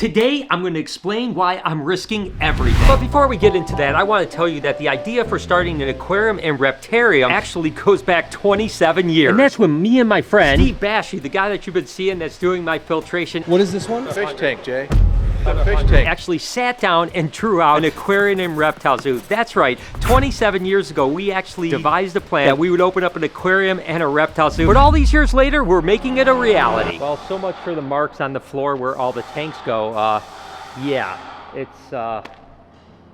Today, I'm going to explain why I'm risking everything. But before we get into that, I want to tell you that the idea for starting an aquarium and reptarium actually goes back 27 years. And that's when me and my friend, Steve Bashy, the guy that you've been seeing that's doing my filtration. What is this one? A fish tank, Jay. A fish tank. Actually sat down and drew out an aquarium and reptile zoo. That's right, 27 years ago, we actually devised a plan that we would open up an aquarium and a reptile zoo. But all these years later, we're making it a reality. Well, so much for the marks on the floor where all the tanks go. Yeah, it's,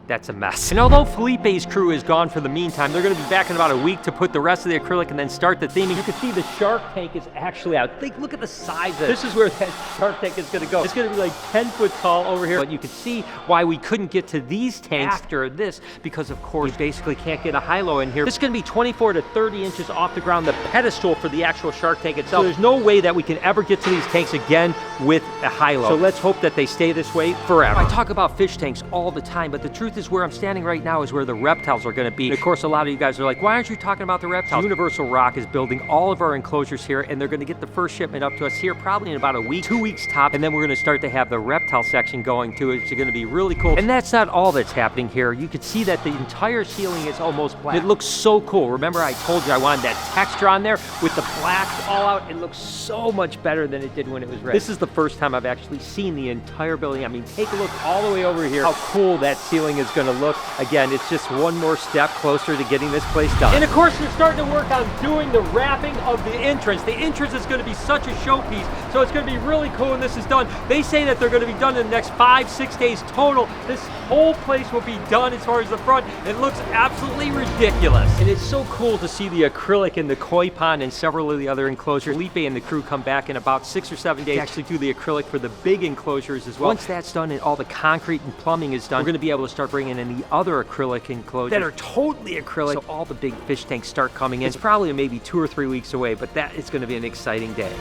that's a mess. And although Felipe's crew is gone for the meantime, they're gonna be back in about a week to put the rest of the acrylic and then start the theming. You can see the shark tank is actually out. Look at the size of it. This is where that shark tank is gonna go. It's gonna be like 10 foot tall over here. But you can see why we couldn't get to these tanks after this, because of course, we basically can't get a high-low in here. This is gonna be 24 to 30 inches off the ground, the pedestal for the actual shark tank itself. So there's no way that we can ever get to these tanks again with a high-low. So let's hope that they stay this way forever. I talk about fish tanks all the time, but the truth is where I'm standing right now is where the reptiles are going to be. And of course, a lot of you guys are like, why aren't you talking about the reptiles? Universal Rock is building all of our enclosures here, and they're going to get the first shipment up to us here probably in about a week, 2 weeks top, and then we're going to start to have the reptile section going too. It's going to be really cool. And that's not all that's happening here. You can see that the entire ceiling is almost black. It looks so cool. Remember I told you I wanted that texture on there with the black all out? It looks so much better than it did when it was red. This is the first time I've actually seen the entire building. I mean, take a look all the way over here, how cool that ceiling is going to look. Again, it's just one more step closer to getting this place done. And of course, they're starting to work on doing the wrapping of the entrance. The entrance is going to be such a showpiece, so it's going to be really cool when this is done. They say that they're going to be done in the next 5-6 days total. This whole place will be done as far as the front. It looks absolutely ridiculous. And it's so cool to see the acrylic in the koi pond and several of the other enclosures. Felipe and the crew come back in about 6 or 7 days to actually do the acrylic for the big enclosures as well. Once that's done and all the concrete and plumbing is done, we're going to be able to start bringing in the other acrylic enclosures that are totally acrylic, so all the big fish tanks start coming in. It's probably maybe 2 or 3 weeks away, but that is going to be an exciting day.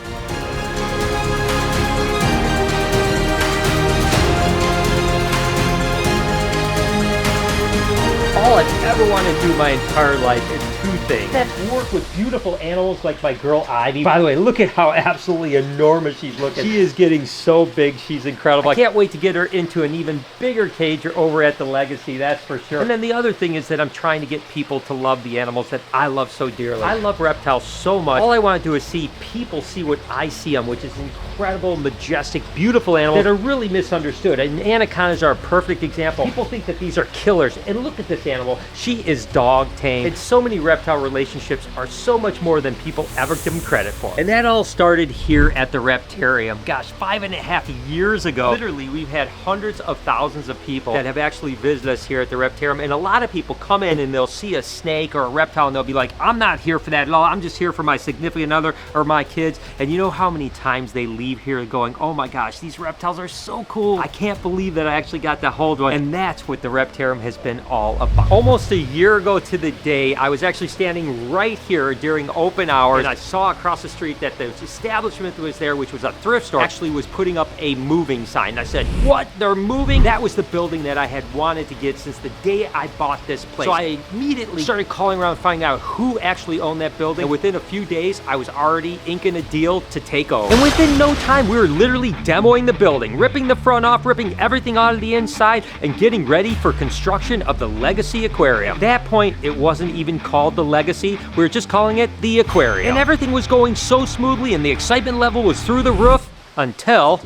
All I've ever wanted to do my entire life is 2 things. That's work with beautiful animals like my girl Ivy. By the way, look at how absolutely enormous she's looking. She is getting so big, she's incredible. I can't wait to get her into an even bigger cage over at the Legacy, that's for sure. And then the other thing is that I'm trying to get people to love the animals that I love so dearly. I love reptiles so much. All I want to do is see people see what I see them, which is incredible, majestic, beautiful animals that are really misunderstood. And anacondas are a perfect example. People think that these are killers, and look at this animal. She is dog tame. And so many reptile relationships are so much more than people ever give them credit for. And that all started here at the Reptarium. Gosh, 5.5 years ago. Literally, we've had hundreds of thousands of people that have actually visited us here at the Reptarium. And a lot of people come in and they'll see a snake or a reptile and they'll be like, I'm not here for that at all. I'm just here for my significant other or my kids. And you know how many times they leave here going, oh my gosh, these reptiles are so cool. I can't believe that I actually got to hold one. And that's what the Reptarium has been all about. Almost a year ago to the day, I was actually standing right here during open hours, and I saw across the street that the establishment that was there, which was a thrift store, actually was putting up a moving sign. I said, what? They're moving? That was the building that I had wanted to get since the day I bought this place. So I immediately started calling around, finding out who actually owned that building, and within a few days, I was already inking a deal to take over. And within no time, we were literally demoing the building, ripping the front off, ripping everything out of the inside, and getting ready for construction of the Legasea Aquarium. At that point, it wasn't even called the Legacy. We were just calling it the Aquarium. And everything was going so smoothly and the excitement level was through the roof until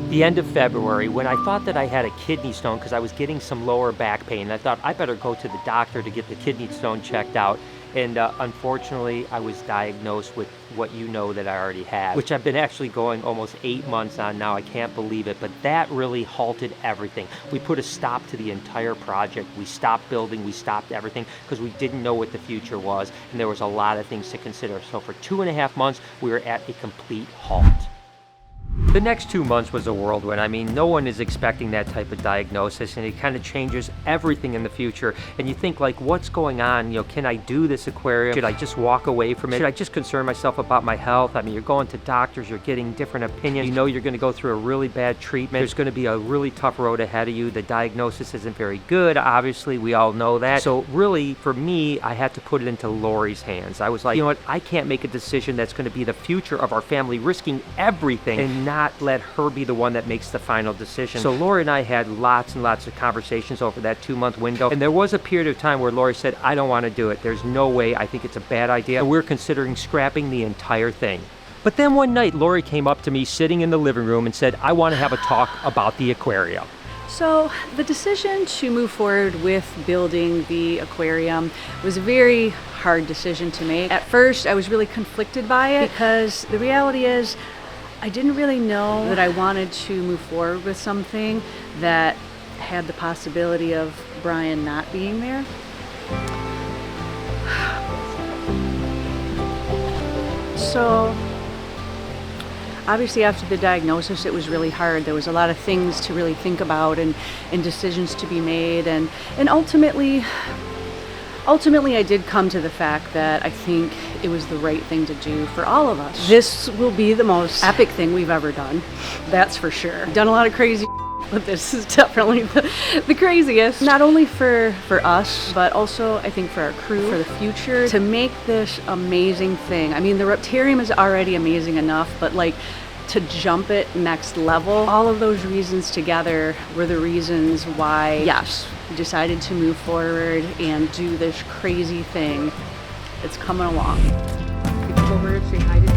the end of February, when I thought that I had a kidney stone because I was getting some lower back pain. I thought I better go to the doctor to get the kidney stone checked out. And unfortunately, I was diagnosed with what you know that I already had, which I've been actually going almost 8 months on now. I can't believe it, but that really halted everything. We put a stop to the entire project. We stopped building, we stopped everything because we didn't know what the future was, and there was a lot of things to consider. So for 2.5 months, we were at a complete halt. The next 2 months was a whirlwind. I mean, no one is expecting that type of diagnosis, and it kind of changes everything in the future. And you think, like, what's going on? You know, can I do this aquarium? Should I just walk away from it? Should I just concern myself about my health? I mean, you're going to doctors, you're getting different opinions. You know you're going to go through a really bad treatment. There's going to be a really tough road ahead of you. The diagnosis isn't very good, obviously. We all know that. So really, for me, I had to put it into Lori's hands. I was like, you know what? I can't make a decision that's going to be the future of our family, risking everything and not not let her be the one that makes the final decision. So Lori and I had lots and lots of conversations over that 2-month window, and there was a period of time where Lori said, I don't want to do it. There's no way. I think it's a bad idea. And we're considering scrapping the entire thing. But then one night, Lori came up to me sitting in the living room and said, I want to have a talk about the aquarium. So the decision to move forward with building the aquarium was a very hard decision to make. At first, I was really conflicted by it because the reality is I didn't really know that I wanted to move forward with something that had the possibility of Brian not being there. So obviously after the diagnosis, it was really hard. There was a lot of things to really think about and decisions to be made. And ultimately I did come to the fact that I think it was the right thing to do for all of us. This will be the most epic thing we've ever done. That's for sure. Done a lot of crazy but this is definitely the craziest. Not only for us, but also I think for our crew, for the future, to make this amazing thing. I mean, the Reptarium is already amazing enough, but like to jump it next level, all of those reasons together were the reasons why, yes, we decided to move forward and do this crazy thing. It's coming along.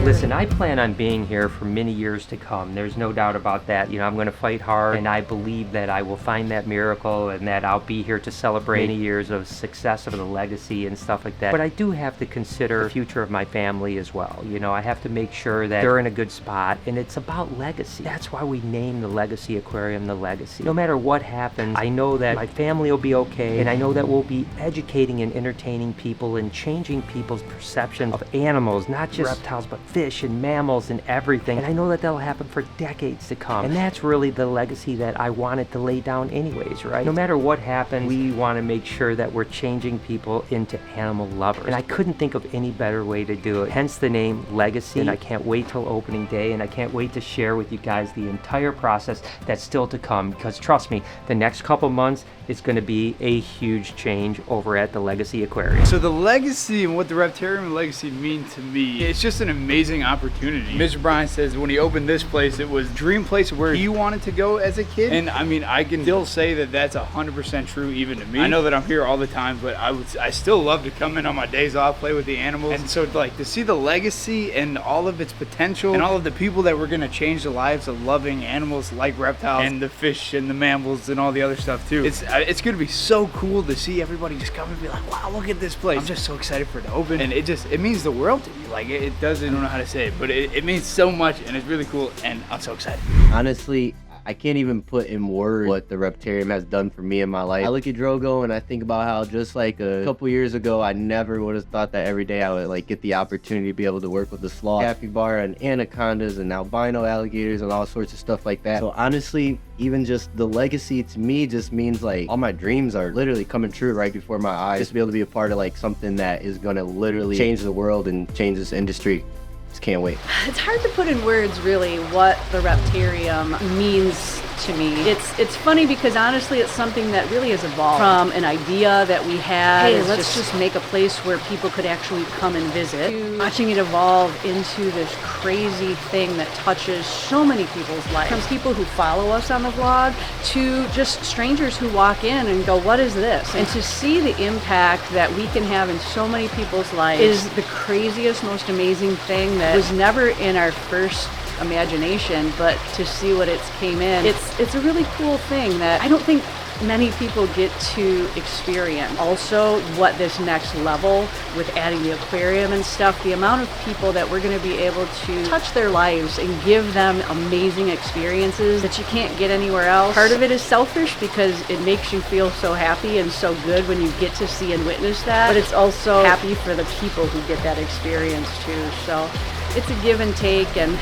Listen, I plan on being here for many years to come. There's no doubt about that. You know, I'm going to fight hard, and I believe that I will find that miracle and that I'll be here to celebrate many years of success of the legacy and stuff like that. But I do have to consider the future of my family as well. You know, I have to make sure that they're in a good spot, and it's about legacy. That's why we named the Legasea Aquarium the Legacy. No matter what happens, I know that my family will be okay, and I know that we'll be educating and entertaining people and changing people's perception of animals, not just reptiles, but fish and mammals and everything. And I know that that'll happen for decades to come. And that's really the legacy that I wanted to lay down anyways, right? No matter what happens, we want to make sure that we're changing people into animal lovers. And I couldn't think of any better way to do it. Hence the name Legacy. And I can't wait till opening day, and I can't wait to share with you guys the entire process that's still to come, because trust me, the next couple months, it's going to be a huge change over at the Legasea Aquarium. So the legacy and what the Reptarium and Legacy mean to me, it's just an amazing opportunity. Mr. Brian says when he opened this place, it was a dream place where he wanted to go as a kid. And I mean, I can still say that that's 100% true even to me. I know that I'm here all the time, but I still love to come in on my days off, play with the animals. And so like to see the legacy and all of its potential and all of the people that we're going to change the lives of loving animals like reptiles and the fish and the mammals and all the other stuff too. It's going to be so cool to see everybody just come and be like, wow, look at this place. I'm just so excited for it to open. And it means the world to me. Like it doesn't, I don't know how to say it, but it means so much, and it's really cool, and I'm so excited. Honestly, I can't even put in words what the Reptarium has done for me in my life. I look at Drogo and I think about how just like a couple years ago, I never would have thought that every day I would like get the opportunity to be able to work with the sloth, capybara, and anacondas, and albino alligators, and all sorts of stuff like that. So honestly, even just the legacy to me just means like all my dreams are literally coming true right before my eyes. Just to be able to be a part of like something that is gonna literally change the world and change this industry. Just can't wait. It's hard to put in words really what the Reptarium means to me. It's funny because honestly it's something that really has evolved from an idea that we had, hey, let's just make a place where people could actually come and visit, to watching it evolve into this crazy thing that touches so many people's lives. From people who follow us on the vlog to just strangers who walk in and go, what is this? And to see the impact that we can have in so many people's lives is the craziest, most amazing thing that was never in our first imagination, but to see what it's came in, it's a really cool thing that I don't think many people get to experience. Also, what this next level with adding the aquarium and stuff, the amount of people that we're going to be able to touch their lives and give them amazing experiences that you can't get anywhere else. Part of it is selfish because it makes you feel so happy and so good when you get to see and witness that, but it's also happy for the people who get that experience too. So it's a give and take, and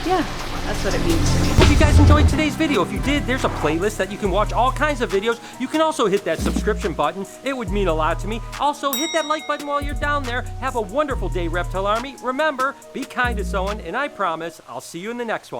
yeah, that's what it means to me. Hope you guys enjoyed today's video. If you did, there's a playlist that you can watch all kinds of videos. You can also hit that subscription button. It would mean a lot to me. Also, hit that like button while you're down there. Have a wonderful day, Reptile Army. Remember, be kind to someone, and I promise I'll see you in the next one.